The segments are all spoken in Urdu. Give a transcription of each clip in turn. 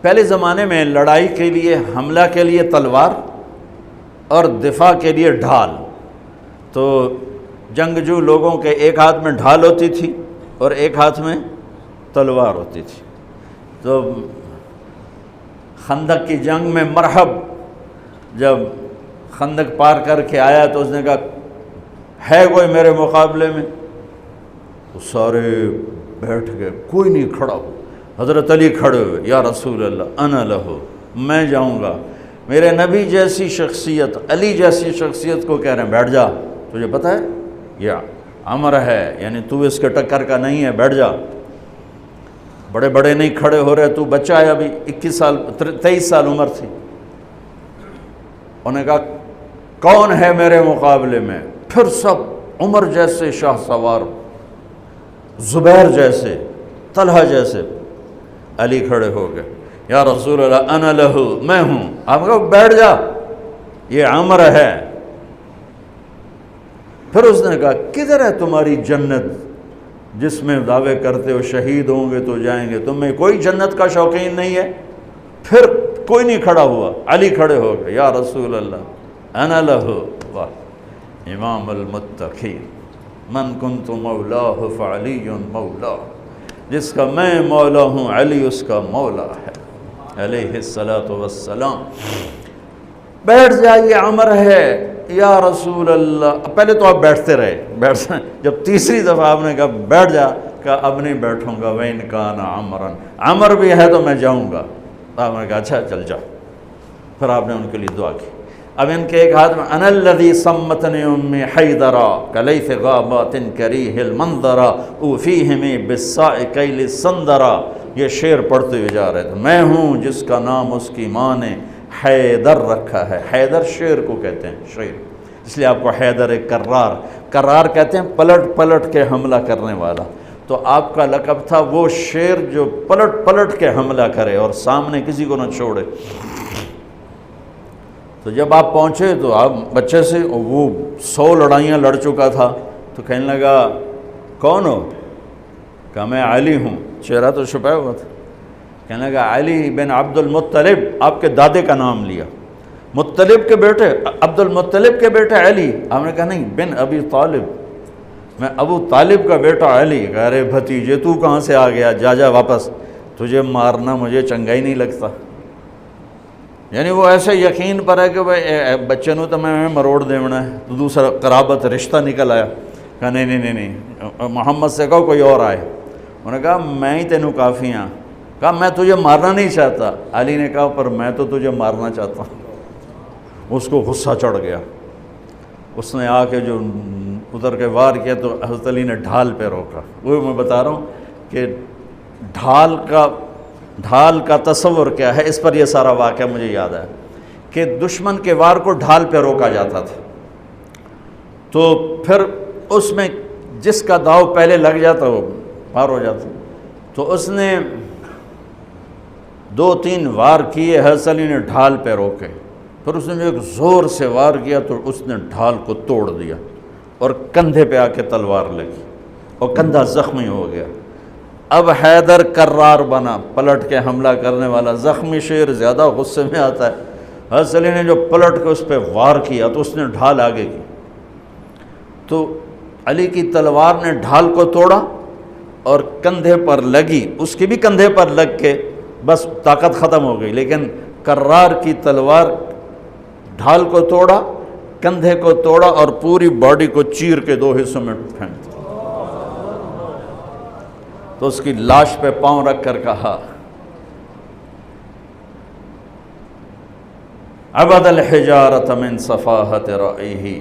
پہلے زمانے میں لڑائی کے لیے، حملہ کے لیے تلوار اور دفاع کے لیے ڈھال. تو جنگجو لوگوں کے ایک ہاتھ میں ڈھال ہوتی تھی اور ایک ہاتھ میں تلوار ہوتی تھی. تو خندق کی جنگ میں مرحب جب خندق پار کر کے آیا تو اس نے کہا ہے کوئی میرے مقابلے میں؟ تو سارے بیٹھ گئے، کوئی نہیں کھڑا ہو. حضرت علی کھڑے ہوئے، یا رسول اللہ انا لہو، میں جاؤں گا. میرے نبی جیسی شخصیت، علی جیسی شخصیت کو کہہ رہے ہیں بیٹھ جا، تجھے پتہ ہے یہ امر ہے، یعنی تو اس کے ٹکر کا نہیں ہے، بیٹھ جا. بڑے بڑے نہیں کھڑے ہو رہے، تو بچہ ہے، ابھی 21 سال 23 سال عمر تھی. انہوں نے کہا کون ہے میرے مقابلے میں؟ پھر سب عمر جیسے شاہ سوار، زبیر جیسے، طلحہ جیسے. علی کھڑے ہو گئے، یا رسول اللہ انا لہو، میں ہوں. آپ کہو بیٹھ جا، یہ عمر ہے. پھر اس نے کہا کدھر ہے تمہاری جنت جس میں دعوے کرتے ہو شہید ہوں گے تو جائیں گے، تمہیں کوئی جنت کا شوقین نہیں ہے؟ پھر کوئی نہیں کھڑا ہوا. علی کھڑے ہو گئے، یا رسول اللہ انا لہو. واہ، امام المتقین، من کنت مولاہ فعلی مولا، جس کا میں مولا ہوں علی اس کا مولا ہے علیہ الصلاۃ والسلام. بیٹھ جائیے، عمر ہے یا رسول اللہ. پہلے تو آپ بیٹھتے رہے، جب تیسری دفعہ آپ نے کہا بیٹھ جا، کہا اب نہیں بیٹھوں گا. وَإِنْ كَانَ عَمْرًا، عمر بھی ہے تو میں جاؤں گا. آپ نے کہا اچھا چل جا. پھر آپ نے ان کے لیے دعا کی. اب ان کے ایک ہاتھ میں انا الذی صمتنی امی حیدرا کلیث غابات کریہ المنظرا اوفیہمی بالساء کیل السندرا. یہ شعر پڑھتے ہوئے جا رہے تھے. میں ہوں جس کا نام اس کی ماں نے حیدر رکھا ہے. حیدر شعر کو کہتے ہیں، شعر، اس لیے آپ کو حیدر کرار، کرار کہتے ہیں پلٹ پلٹ کے حملہ کرنے والا. تو آپ کا لقب تھا وہ شعر جو پلٹ پلٹ کے حملہ کرے اور سامنے کسی کو نہ چھوڑے. تو جب آپ پہنچے تو آپ بچے سے، وہ 100 لڑائیاں لڑ چکا تھا، تو کہنے لگا کون ہو؟ کہا میں علی ہوں. چہرہ تو چھپایا ہوا تھا. کہنے لگا علی بن عبد المطلب، آپ کے دادے کا نام لیا. مطلب کے بیٹے، عبد المطلب کے بیٹے علی. آپ نے کہا نہیں، بن ابی طالب، میں ابو طالب کا بیٹا علی. کہہ رہے بھتیجے تو کہاں سے آ گیا؟ جا جا واپس، تجھے مارنا مجھے چنگا ہی نہیں لگتا. یعنی وہ ایسے یقین پر ہے کہ بھائی بچے نو تو میں مروڑ دیونا ہے. تو دوسرا قرابت رشتہ نکل آیا. کہا نہیں، محمد سے کہو کوئی اور آئے. انہوں نے کہا میں ہی تینوں کافی ہاں. کہا میں تجھے مارنا نہیں چاہتا. علی نے کہا پر میں تو تجھے مارنا چاہتا ہوں. اس کو غصہ چڑھ گیا. اس نے آ کے جو ادھر کے وار کیا تو حضرت علی نے ڈھال پہ روکا. وہ میں بتا رہا ہوں کہ ڈھال کا تصور کیا ہے. اس پر یہ سارا واقعہ مجھے یاد ہے کہ دشمن کے وار کو ڈھال پہ روکا جاتا تھا. تو پھر اس میں جس کا داؤ پہلے لگ جاتا وہ پار ہو جاتا. تو اس نے 2-3 وار کیے، حضرت علی نے ڈھال پہ روکے. پھر اس نے جو ایک زور سے وار کیا تو اس نے ڈھال کو توڑ دیا اور کندھے پہ آ کے تلوار لگی اور کندھا زخمی ہو گیا. اب حیدر کرار بنا، پلٹ کے حملہ کرنے والا. زخمی شیر زیادہ غصے میں آتا ہے. حضرت علی نے جو پلٹ کے اس پہ وار کیا تو اس نے ڈھال آگے کی. تو علی کی تلوار نے ڈھال کو توڑا اور کندھے پر لگی. اس کی بھی کندھے پر لگ کے بس طاقت ختم ہو گئی. لیکن کرار کی تلوار ڈھال کو توڑا، کندھے کو توڑا اور پوری باڈی کو چیر کے 2 حصوں میں پھینک دیا. تو اس کی لاش پہ پاؤں رکھ کر کہا عبد الحجارۃ من صفاحت رأیہ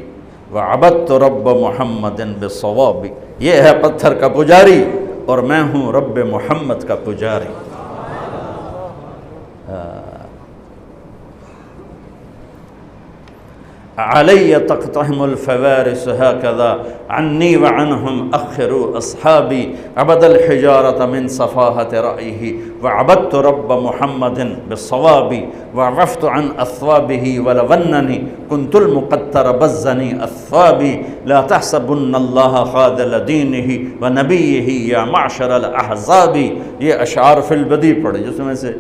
وعبدت رب محمد بالصواب. یہ ہے پتھر کا پجاری اور میں ہوں رب محمد کا پجاری. علی تقتحم الفوارس هكذا عنی وعنهم اخروا اصحابی عبد الحجارة من صفاحة رأیه وعبدت رب محمد بالصواب وعفت عن اثوابه ولوننی كنت المقتر بزنی اثوابی لا تحسبن اللہ خاذل دینه ونبیه یا معشر الاحزاب. یہ اشعار فی البدی پڑھے جس میں سے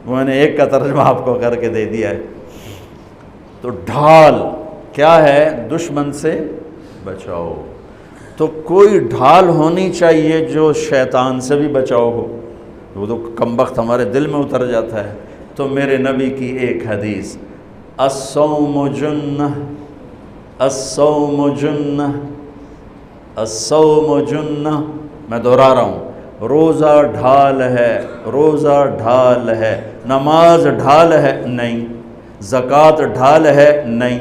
میں نے ایک کا ترجمہ آپ کو کر کے دے دیا ہے. تو ڈھال کیا ہے؟ دشمن سے بچاؤ. تو کوئی ڈھال ہونی چاہیے جو شیطان سے بھی بچاؤ ہو. وہ تو کم وقت ہمارے دل میں اتر جاتا ہے. تو میرے نبی کی ایک حدیث، الصوم جنہ الصوم جنہ الصوم جنہ، میں دہرا رہا ہوں، روزہ ڈھال ہے، روزہ ڈھال ہے. نماز ڈھال ہے نہیں، زکوٰۃ ڈھال ہے نہیں،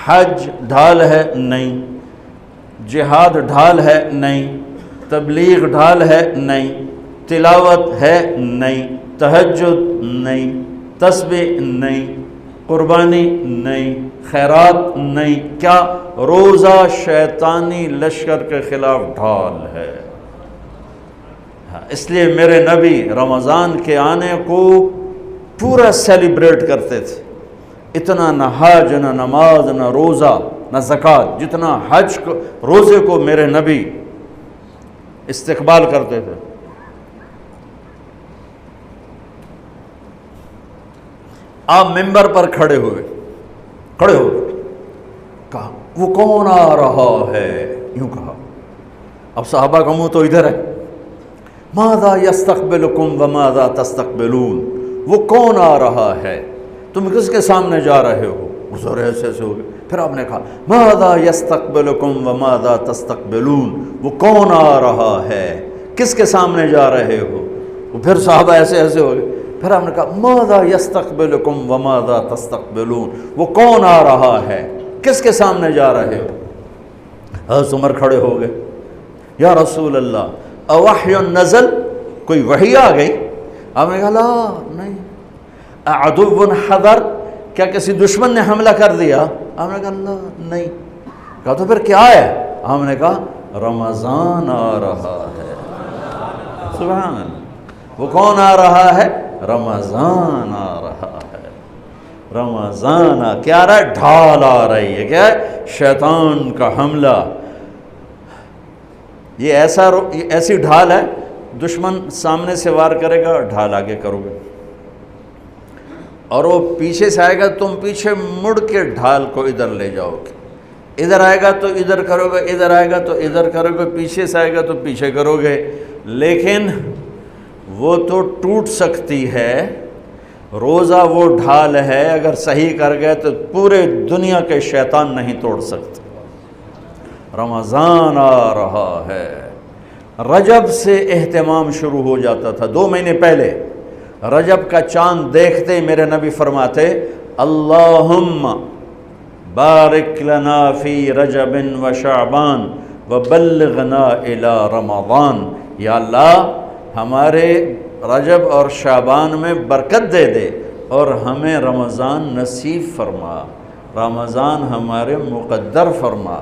حج ڈھال ہے نہیں، جہاد ڈھال ہے نہیں، تبلیغ ڈھال ہے نہیں، تلاوت ہے نہیں، تہجد نہیں، تسبیح نہیں، قربانی نہیں، خیرات نہیں. کیا؟ روزہ شیطانی لشکر کے خلاف ڈھال ہے. اس لیے میرے نبی رمضان کے آنے کو پورا سیلیبریٹ کرتے تھے. اتنا نہ حج نہ نماز نہ روزہ نہ زکوٰۃ جتنا حج کو روزے کو میرے نبی استقبال کرتے تھے. آپ ممبر پر کھڑے ہو کہا وہ کون آ رہا ہے؟ یوں کہا. اب صحابہ کا منہ تو ادھر ہے. ماذا یستقبلکم وماذا تستقبلون، وہ کون آ رہا ہے، تم کس کے سامنے جا رہے ہو؟ حضور ایسے ہو گئے. پھر آپ نے کہا ماذا یستقبلکم وماذا تستقبلون، وہ کون آ رہا ہے، کس کے سامنے جا رہے ہو؟ وہ پھر صحابہ ایسے ہو گئے. پھر آپ نے کہا ماذا یستقبلکم وماذا تستقبلون، وہ کون آ رہا ہے، کس کے سامنے جا رہے ہو؟ حضرت عمر کھڑے ہو گئے. یا رسول اللہ اوحی نزل، کوئی وحی آ گئی؟ آپ نے کہا لا نہیں. عدو حضر، کیا کسی دشمن نے حملہ کر دیا؟ آپ نے کہا لا نہیں. کہا تو پھر کیا ہے؟ آپ نے کہا رمضان آ رہا ہے. سبحان اللہ. وہ کون آ رہا ہے؟ رمضان آ رہا ہے. رمضان کیا آ رہا ہے؟ ڈھال آ رہی ہے. کیا ہے؟ شیطان کا حملہ. یہ ایسی ڈھال ہے، دشمن سامنے سے وار کرے گا، ڈھال آگے کرو گے، اور وہ پیچھے سے آئے گا، تم پیچھے مڑ کے ڈھال کو ادھر لے جاؤ گے. ادھر آئے گا تو ادھر کرو گے، ادھر آئے گا تو ادھر کرو گے، پیچھے سے آئے گا تو پیچھے کرو گے. لیکن وہ تو ٹوٹ سکتی ہے. روزہ وہ ڈھال ہے، اگر صحیح کر گئے تو پورے دنیا کے شیطان نہیں توڑ سکتے. رمضان آ رہا ہے. رجب سے اہتمام شروع ہو جاتا تھا. 2 مہینے پہلے رجب کا چاند دیکھتے میرے نبی فرماتے اللہم بارک لنا فی رجب و شعبان وبلغنا الی رمضان. یا اللہ ہمارے رجب اور شعبان میں برکت دے دے اور ہمیں رمضان نصیب فرما، رمضان ہمارے مقدر فرما.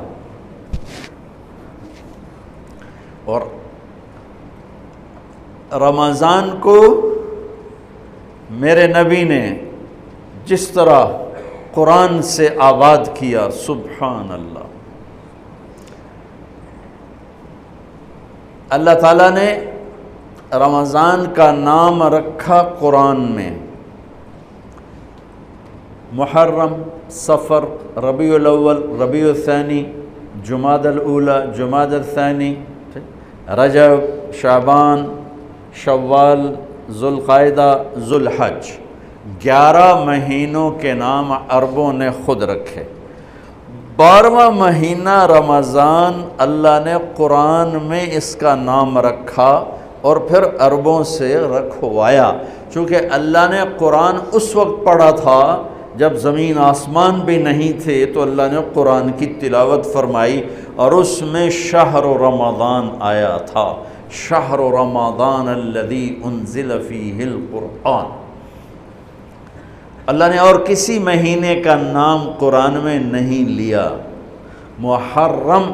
اور رمضان کو میرے نبی نے جس طرح قرآن سے آباد کیا، سبحان اللہ. اللہ تعالیٰ نے رمضان کا نام رکھا قرآن میں. محرم، صفر، ربیع الاول، ربیع الثانی، جمادی الاولی، جمادی الثانی، رجب، شعبان، شوال، ذوالقعدہ، ذوالحج. 11 مہینوں کے نام عربوں نے خود رکھے. 12واں مہینہ رمضان اللہ نے قرآن میں اس کا نام رکھا اور پھر عربوں سے رکھوایا. چونکہ اللہ نے قرآن اس وقت پڑھا تھا جب زمین آسمان بھی نہیں تھے، تو اللہ نے قرآن کی تلاوت فرمائی اور اس میں شہر رمضان آیا تھا. شہر رمضان الذی انزل فیہ القرآن. اللہ نے اور کسی مہینے کا نام قرآن میں نہیں لیا۔ محرم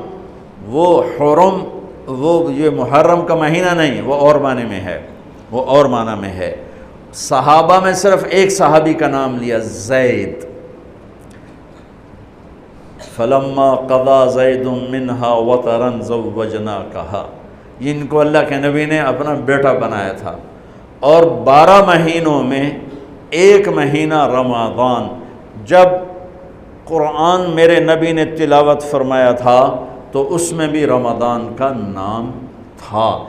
وہ حرم، وہ یہ محرم کا مہینہ نہیں، وہ اور معنی میں ہے، وہ اور معنی میں ہے۔ صحابہ میں صرف ایک صحابی کا نام لیا، زید۔ فلما قضا زید منہا وطرا زوجناکہا، جن کو اللہ کے نبی نے اپنا بیٹا بنایا تھا۔ اور 12 مہینوں میں ایک مہینہ رمضان، جب قرآن میرے نبی نے تلاوت فرمایا تھا تو اس میں بھی رمضان کا نام تھا۔